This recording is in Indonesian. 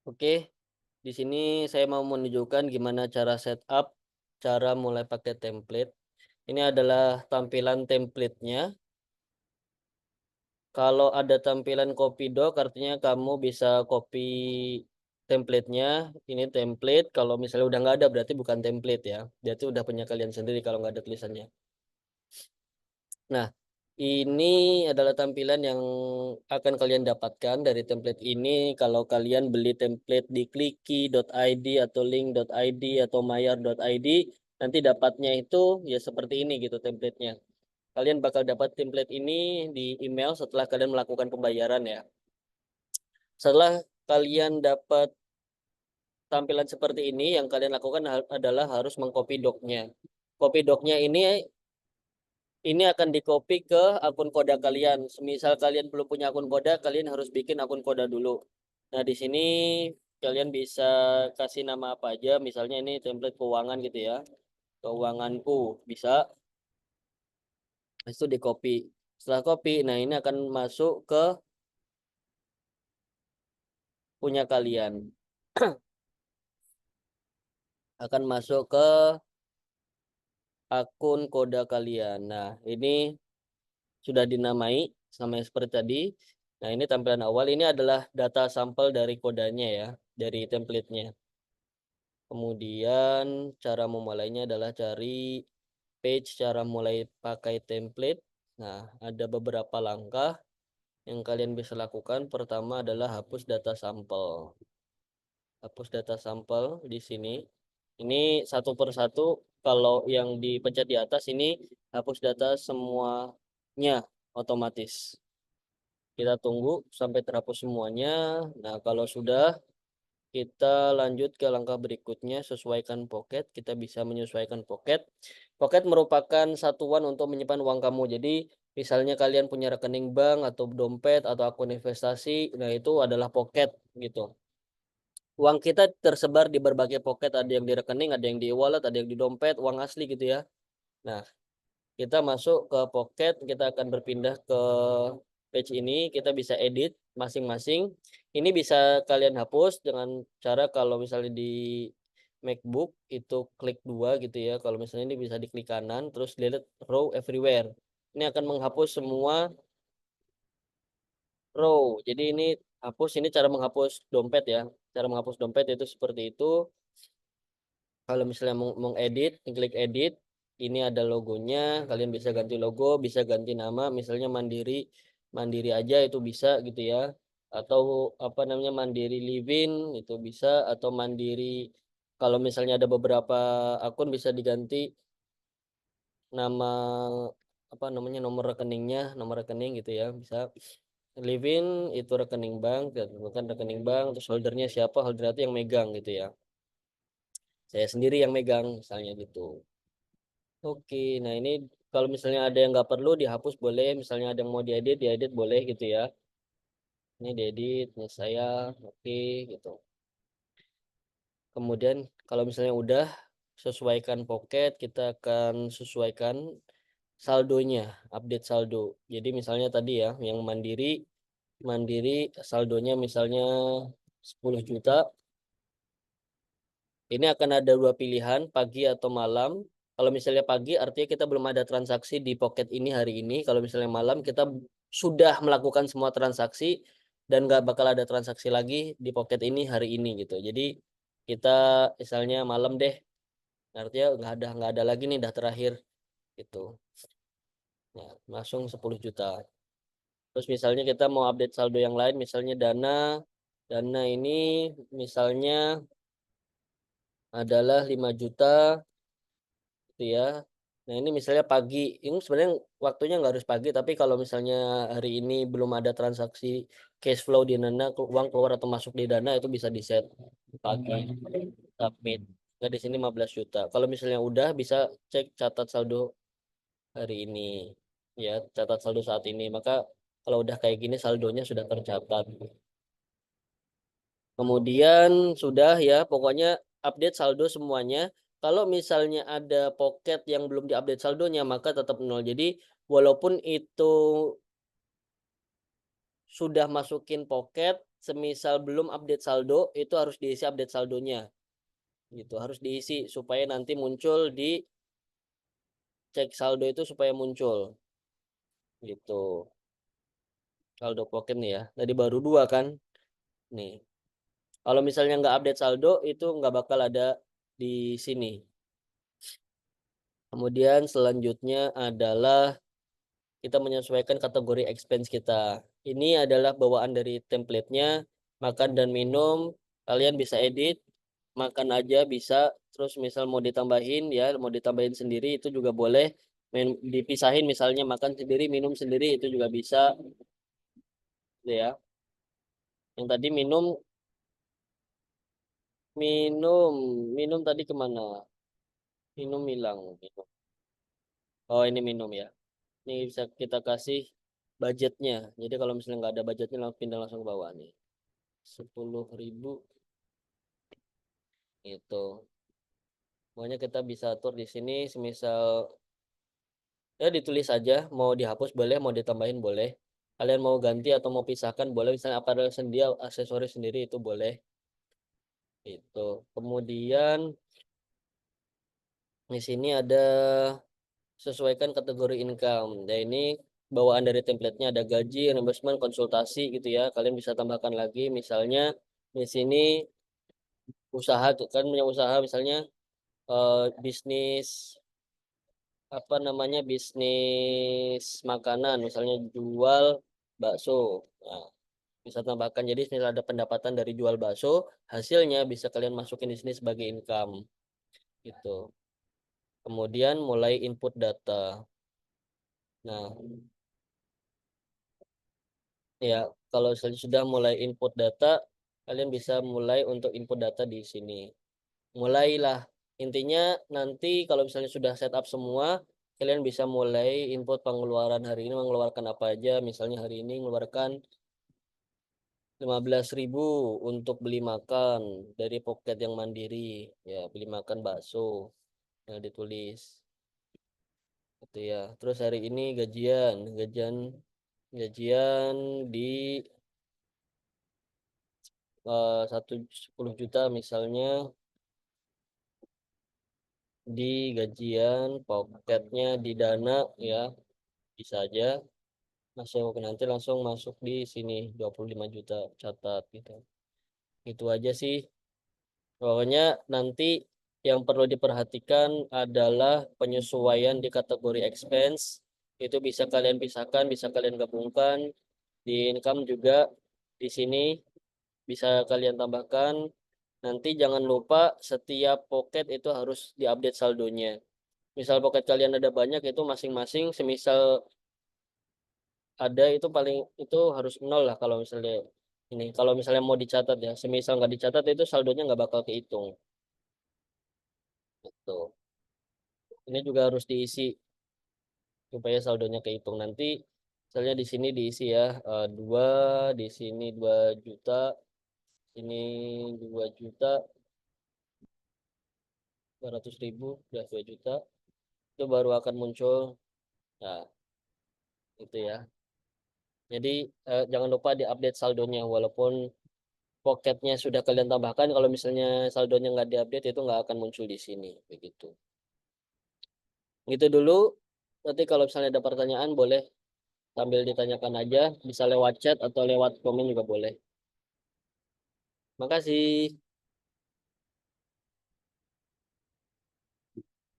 Oke, di sini saya mau menunjukkan gimana cara setup, cara mulai pakai template. Ini adalah tampilan template-nya. Kalau ada tampilan copy doc, artinya kamu bisa copy template-nya. Ini template, kalau misalnya udah nggak ada berarti bukan template ya. Berarti udah punya kalian sendiri kalau nggak ada tulisannya. Nah, ini adalah tampilan yang akan kalian dapatkan dari template ini kalau kalian beli template di clicky.id atau link.id atau mayar.id, nanti dapatnya itu ya seperti ini gitu template-nya. Kalian bakal dapat template ini di email setelah kalian melakukan pembayaran ya. Setelah kalian dapat tampilan seperti ini, yang kalian lakukan adalah harus mengcopy doc-nya. Copy doc-nya ini akan di-copy ke akun Koda kalian. Semisal kalian belum punya akun Koda, kalian harus bikin akun Koda dulu. Nah, di sini kalian bisa kasih nama apa aja, misalnya ini template keuangan gitu ya. Keuanganku bisa, itu di-copy. Setelah copy, nah ini akan masuk ke punya kalian. Akan masuk ke akun Koda kalian. Nah, ini sudah dinamai sama yang seperti tadi. Nah, ini tampilan awal. Ini adalah data sampel dari kodanya ya, dari template-nya. Kemudian cara memulainya adalah cari page cara mulai pakai template. Nah, ada beberapa langkah yang kalian bisa lakukan. Pertama adalah hapus data sampel. Hapus data sampel di sini. Ini satu persatu. Kalau yang dipencet di atas ini hapus data semuanya otomatis. Kita tunggu sampai terhapus semuanya. Nah, kalau sudah, kita lanjut ke langkah berikutnya, sesuaikan pocket. Kita bisa menyesuaikan pocket. Pocket merupakan satuan untuk menyimpan uang kamu. Jadi, misalnya kalian punya rekening bank atau dompet atau akun investasi, nah itu adalah pocket gitu. Uang kita tersebar di berbagai pocket, ada yang di rekening, ada yang di e-wallet, ada yang di dompet, uang asli gitu ya. Nah, kita masuk ke pocket, kita akan berpindah ke page ini, kita bisa edit masing-masing. Ini bisa kalian hapus dengan cara kalau misalnya di MacBook itu klik 2 gitu ya. Kalau misalnya ini bisa diklik kanan, terus delete row everywhere. Ini akan menghapus semua row. Jadi ini hapus, ini cara menghapus dompet ya. Cara menghapus dompet itu seperti itu. Kalau misalnya mau edit, klik edit, ini ada logonya, kalian bisa ganti logo, bisa ganti nama, misalnya Mandiri, Mandiri aja itu bisa gitu ya. Atau apa namanya Mandiri Living itu bisa, atau Mandiri kalau misalnya ada beberapa akun bisa diganti nama apa namanya nomor rekeningnya, nomor rekening gitu ya, bisa. Living itu rekening bank, bukan rekening bank, terus holdernya siapa, holder itu yang megang gitu ya. Saya sendiri yang megang misalnya gitu. Oke, nah ini kalau misalnya ada yang nggak perlu dihapus boleh, misalnya ada yang mau diedit, diedit boleh gitu ya. Ini diedit, ini saya, oke gitu. Kemudian kalau misalnya udah sesuaikan pocket, kita akan sesuaikan saldonya, update saldo. Jadi misalnya tadi ya, yang mandiri, mandiri saldonya misalnya 10 juta. Ini akan ada dua pilihan, pagi atau malam. Kalau misalnya pagi, artinya kita belum ada transaksi di pocket ini hari ini. Kalau misalnya malam, kita sudah melakukan semua transaksi dan nggak bakal ada transaksi lagi di pocket ini hari ini gitu. Jadi kita misalnya malam deh, artinya nggak ada lagi nih, dah terakhir gitu. Nah, langsung 10 juta. Terus misalnya kita mau update saldo yang lain, misalnya dana ini misalnya adalah 5 juta gitu ya. Nah, ini misalnya pagi, ini sebenarnya waktunya nggak harus pagi, tapi kalau misalnya hari ini belum ada transaksi cash flow di Dana, uang keluar atau masuk di Dana itu bisa di-set pagi, submit. Nah, di sini 15 juta. Kalau misalnya udah bisa cek catat saldo hari ini. Ya, catat saldo saat ini. Maka kalau udah kayak gini saldonya sudah tercatat. Kemudian sudah ya, pokoknya update saldo semuanya. Kalau misalnya ada pocket yang belum diupdate saldonya, maka tetap nol. Jadi walaupun itu sudah masukin pocket, semisal belum update saldo, itu harus diisi update saldonya, gitu. Harus diisi supaya nanti muncul di cek saldo itu supaya muncul, gitu. Saldo pocket nih ya, tadi baru 2 kan, nih. Kalau misalnya nggak update saldo, itu nggak bakal ada di sini. Kemudian selanjutnya adalah kita menyesuaikan kategori expense kita. Ini adalah bawaan dari template-nya, makan dan minum, kalian bisa edit, makan aja bisa, terus misal mau ditambahin ya, mau ditambahin sendiri itu juga boleh, dipisahin misalnya makan sendiri, minum sendiri itu juga bisa, gitu ya. Yang tadi minum minum minum tadi kemana? Minum hilang, minum. Oh ini minum ya. Ini bisa kita kasih budgetnya. Jadi kalau misalnya nggak ada budgetnya langsung pindah langsung ke bawah nih. 10.000 itu. Pokoknya kita bisa atur di sini semisal ya ditulis aja mau dihapus boleh, mau ditambahin boleh. Kalian mau ganti atau mau pisahkan boleh, misalnya apparel sendiri, aksesoris sendiri itu boleh. Itu. Kemudian di sini ada sesuaikan kategori income. Dan ini bawaan dari template-nya ada gaji, reimbursement, konsultasi gitu ya. Kalian bisa tambahkan lagi misalnya di sini usaha tuh kan punya usaha misalnya bisnis apa namanya bisnis makanan misalnya jual bakso. Nah, bisa tambahkan jadi misal ada pendapatan dari jual bakso, hasilnya bisa kalian masukin di sini sebagai income gitu. Kemudian mulai input data. Nah, ya, kalau sudah mulai input data, kalian bisa mulai untuk input data di sini. Mulailah. Intinya nanti kalau misalnya sudah setup semua, kalian bisa mulai input pengeluaran hari ini mengeluarkan apa aja. Misalnya hari ini mengeluarkan 15.000 untuk beli makan dari poket yang mandiri. Ya, beli makan bakso. Nah, ditulis. Gitu ya. Terus hari ini gajian, gajian di 10 juta misalnya di gajian poketnya di dana ya bisa aja masuk nanti langsung masuk di sini 25 juta catat gitu itu aja sih pokoknya nanti yang perlu diperhatikan adalah penyesuaian di kategori expense itu bisa kalian pisahkan bisa kalian gabungkan di income juga di sini bisa kalian tambahkan. Nanti jangan lupa setiap pocket itu harus diupdate saldonya. Misal pocket kalian ada banyak itu masing-masing semisal ada itu paling itu harus nol lah kalau misalnya ini. Kalau misalnya mau dicatat ya, semisal nggak dicatat itu saldonya nggak bakal kehitung. Gitu. Ini juga harus diisi supaya saldonya kehitung nanti. Misalnya di sini diisi ya dua, di sini 2 juta, ini 2.200.000, udah 2 juta. Itu baru akan muncul. Nah, itu ya. Jadi jangan lupa diupdate saldonya walaupun pocketnya sudah kalian tambahkan kalau misalnya saldonya nggak diupdate itu nggak akan muncul di sini begitu. Gitu dulu. Nanti kalau misalnya ada pertanyaan boleh sambil ditanyakan aja bisa lewat chat atau lewat komen juga boleh. Makasih.